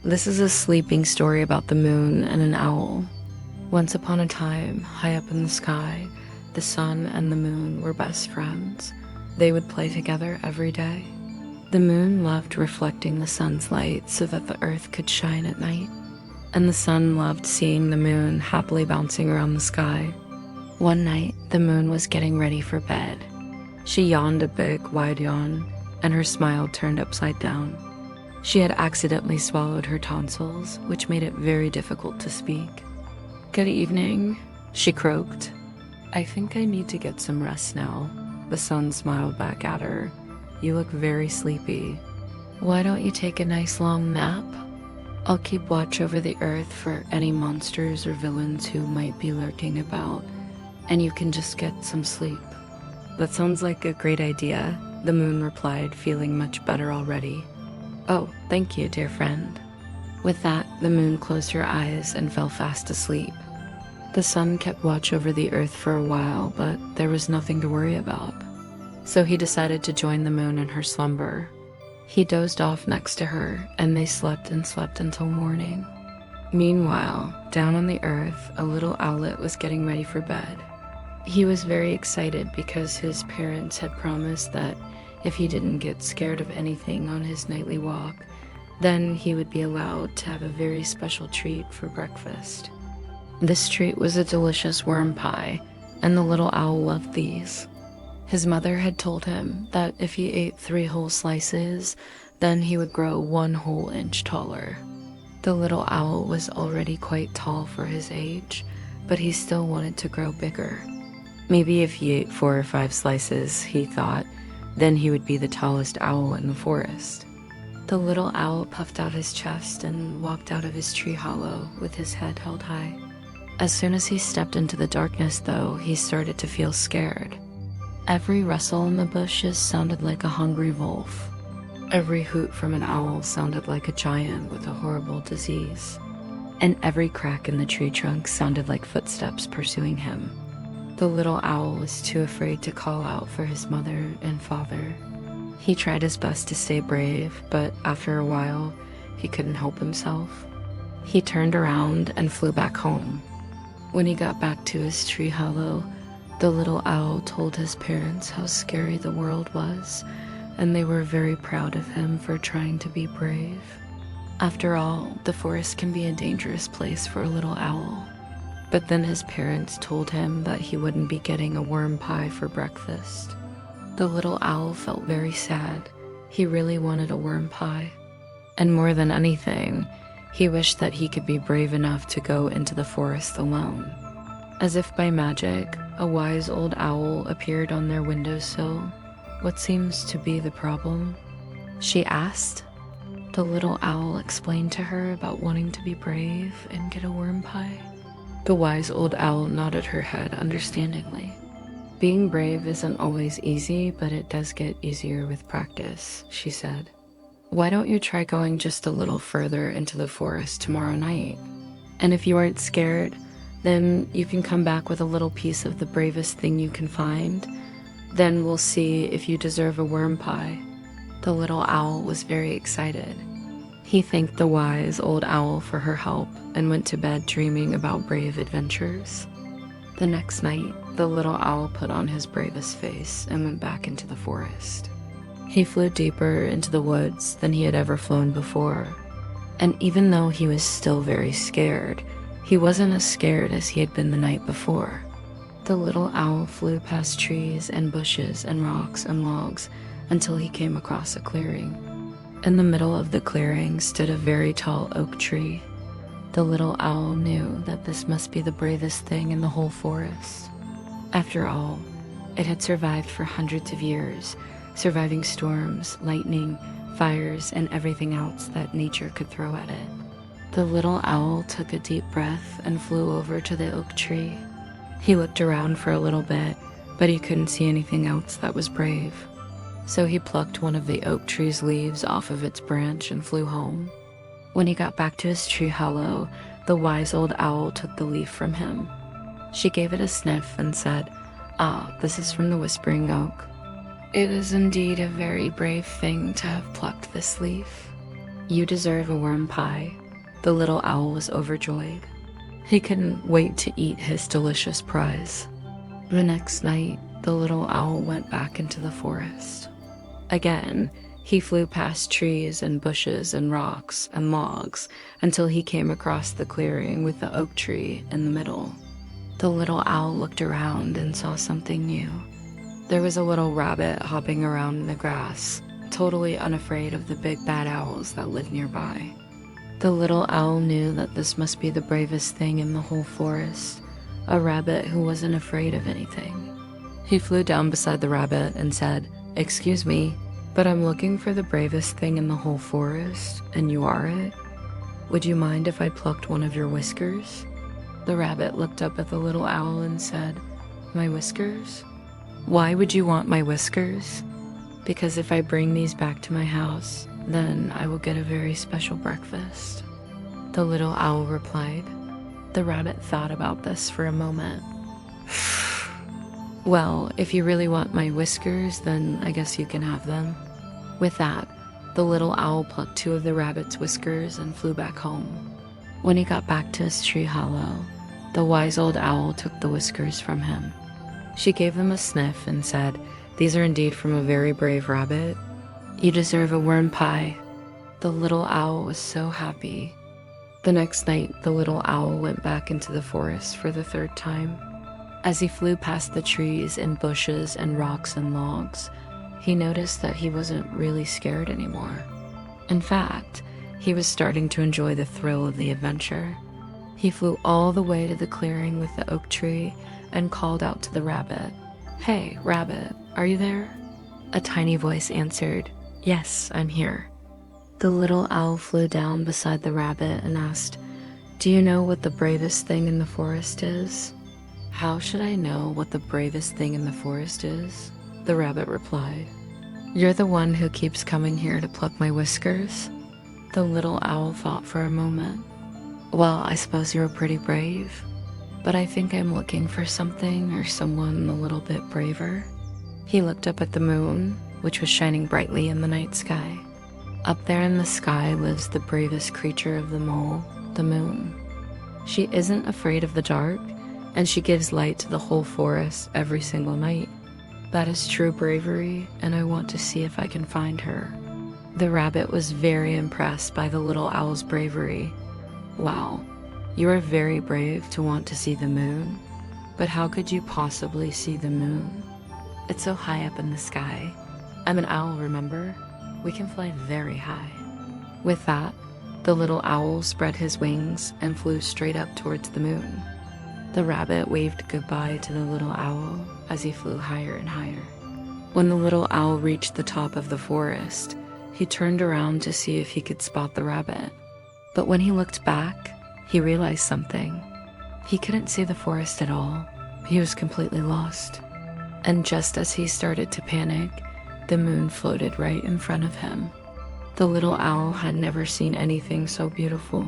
This is a sleeping story about the moon and an owl. Once upon a time, high up in the sky, the sun and the moon were best friends. They would play together every day. The moon loved reflecting the sun's light so that the earth could shine at night, and the sun loved seeing the moon happily bouncing around the sky. One night, the moon was getting ready for bed. She yawned a big, wide yawn, and her smile turned upside down. She had accidentally swallowed her tonsils, which made it very difficult to speak. "Good evening," she croaked. "I think I need to get some rest now." The sun smiled back at her. "You look very sleepy. Why don't you take a nice long nap? I'll keep watch over the earth for any monsters or villains who might be lurking about, and you can just get some sleep." "That sounds like a great idea," the moon replied, feeling much better already. "Oh, thank you, dear friend." With that, the moon closed her eyes and fell fast asleep. The sun kept watch over the earth for a while, but there was nothing to worry about. So he decided to join the moon in her slumber. He dozed off next to her, and they slept and slept until morning. Meanwhile, down on the earth, a little owlet was getting ready for bed. He was very excited because his parents had promised that if he didn't get scared of anything on his nightly walk, then he would be allowed to have a very special treat for breakfast. This treat was a delicious worm pie, and the little owl loved these. His mother had told him that if he ate 3 whole slices, then he would grow 1 whole inch taller. The little owl was already quite tall for his age, but he still wanted to grow bigger. Maybe if he ate 4 or 5 slices, he thought, then he would be the tallest owl in the forest. The little owl puffed out his chest and walked out of his tree hollow with his head held high. As soon as he stepped into the darkness, though, he started to feel scared. Every rustle in the bushes sounded like a hungry wolf. Every hoot from an owl sounded like a giant with a horrible disease. And every crack in the tree trunk sounded like footsteps pursuing him. The little owl was too afraid to call out for his mother and father. He tried his best to stay brave, but after a while, he couldn't help himself. He turned around and flew back home. When he got back to his tree hollow, the little owl told his parents how scary the world was, and they were very proud of him for trying to be brave. After all, the forest can be a dangerous place for a little owl. But then his parents told him that he wouldn't be getting a worm pie for breakfast. The little owl felt very sad. He really wanted a worm pie. And more than anything, he wished that he could be brave enough to go into the forest alone. As if by magic, a wise old owl appeared on their windowsill. "What seems to be the problem?" she asked. The little owl explained to her about wanting to be brave and get a worm pie. The wise old owl nodded her head understandingly. "Being brave isn't always easy, but it does get easier with practice," she said. "Why don't you try going just a little further into the forest tomorrow night? And if you aren't scared, then you can come back with a little piece of the bravest thing you can find. Then we'll see if you deserve a worm pie." The little owl was very excited. He thanked the wise old owl for her help and went to bed dreaming about brave adventures. The next night, the little owl put on his bravest face and went back into the forest. He flew deeper into the woods than he had ever flown before. And even though he was still very scared, he wasn't as scared as he had been the night before. The little owl flew past trees and bushes and rocks and logs until he came across a clearing. In the middle of the clearing stood a very tall oak tree. The little owl knew that this must be the bravest thing in the whole forest. After all, it had survived for hundreds of years, surviving storms, lightning, fires, and everything else that nature could throw at it. The little owl took a deep breath and flew over to the oak tree. He looked around for a little bit, but he couldn't see anything else that was brave. So he plucked one of the oak tree's leaves off of its branch and flew home. When he got back to his tree hollow, the wise old owl took the leaf from him. She gave it a sniff and said, "Ah, this is from the whispering oak. It is indeed a very brave thing to have plucked this leaf. "You deserve a worm pie." The little owl was overjoyed. He couldn't wait to eat his delicious prize. The next night, the little owl went back into the forest. Again, he flew past trees and bushes and rocks and logs until he came across the clearing with the oak tree in the middle. The little owl looked around and saw something new. There was a little rabbit hopping around in the grass, totally unafraid of the big bad owls that lived nearby. The little owl knew that this must be the bravest thing in the whole forest, a rabbit who wasn't afraid of anything. He flew down beside the rabbit and said, "Excuse me, but I'm looking for the bravest thing in the whole forest, and you are it. Would you mind if I plucked one of your whiskers?" The rabbit looked up at the little owl and said, "My whiskers? Why would you want my whiskers?" "Because if I bring these back to my house, then I will get a very special breakfast," the little owl replied. The rabbit thought about this for a moment. "Well, if you really want my whiskers, then I guess you can have them." With that, the little owl plucked 2 of the rabbit's whiskers and flew back home. When he got back to his tree hollow, the wise old owl took the whiskers from him. She gave them a sniff and said, "These are indeed from a very brave rabbit. You deserve a worm pie." The little owl was so happy. The next night, the little owl went back into the forest for the 3rd time. As he flew past the trees and bushes and rocks and logs, he noticed that he wasn't really scared anymore. In fact, he was starting to enjoy the thrill of the adventure. He flew all the way to the clearing with the oak tree and called out to the rabbit, "Hey, rabbit, are you there?" A tiny voice answered, "Yes, I'm here." The little owl flew down beside the rabbit and asked, "Do you know what the bravest thing in the forest is?" "How should I know what the bravest thing in the forest is?" the rabbit replied. "You're the one who keeps coming here to pluck my whiskers?" The little owl thought for a moment. "Well, I suppose you're pretty brave, but I think I'm looking for something or someone a little bit braver." He looked up at the moon, which was shining brightly in the night sky. Up there in the sky lives the bravest creature of them all, the moon. She isn't afraid of the dark, and she gives light to the whole forest every single night. That is true bravery, and I want to see if I can find her. The rabbit was very impressed by the little owl's bravery. "Wow, you are very brave to want to see the moon, but how could you possibly see the moon? It's so high up in the sky. I'm an owl, remember? We can fly very high." With that, the little owl spread his wings and flew straight up towards the moon. The rabbit waved goodbye to the little owl as he flew higher and higher. When the little owl reached the top of the forest, he turned around to see if he could spot the rabbit. But when he looked back, he realized something. He couldn't see the forest at all. He was completely lost. And just as he started to panic, the moon floated right in front of him. The little owl had never seen anything so beautiful.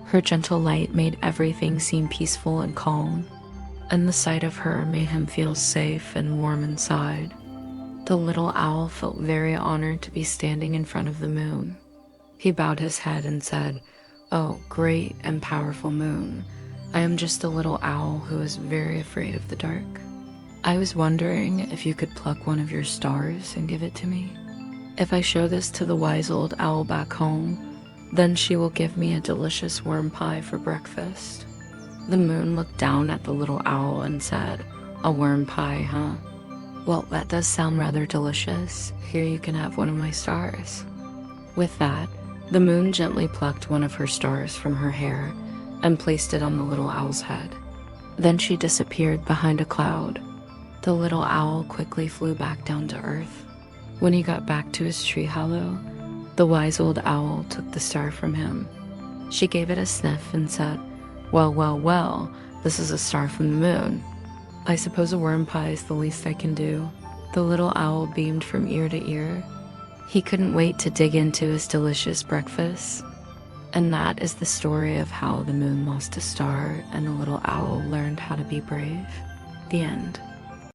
Her gentle light made everything seem peaceful and calm, and the sight of her made him feel safe and warm inside. The little owl felt very honored to be standing in front of the moon. He bowed his head and said, "Oh, great and powerful moon, I am just a little owl who is very afraid of the dark. I was wondering if you could pluck one of your stars and give it to me. If I show this to the wise old owl back home, then she will give me a delicious worm pie for breakfast." The moon looked down at the little owl and said, "A worm pie, huh? Well, that does sound rather delicious. Here you can have one of my stars." With that, the moon gently plucked one of her stars from her hair and placed it on the little owl's head. Then she disappeared behind a cloud. The little owl quickly flew back down to earth. When he got back to his tree hollow, the wise old owl took the star from him. She gave it a sniff and said, Well, well, well, this is a star from the moon. I suppose a worm pie is the least I can do." The little owl beamed from ear to ear. He couldn't wait to dig into his delicious breakfast. And that is the story of how the moon lost a star and the little owl learned how to be brave. The end.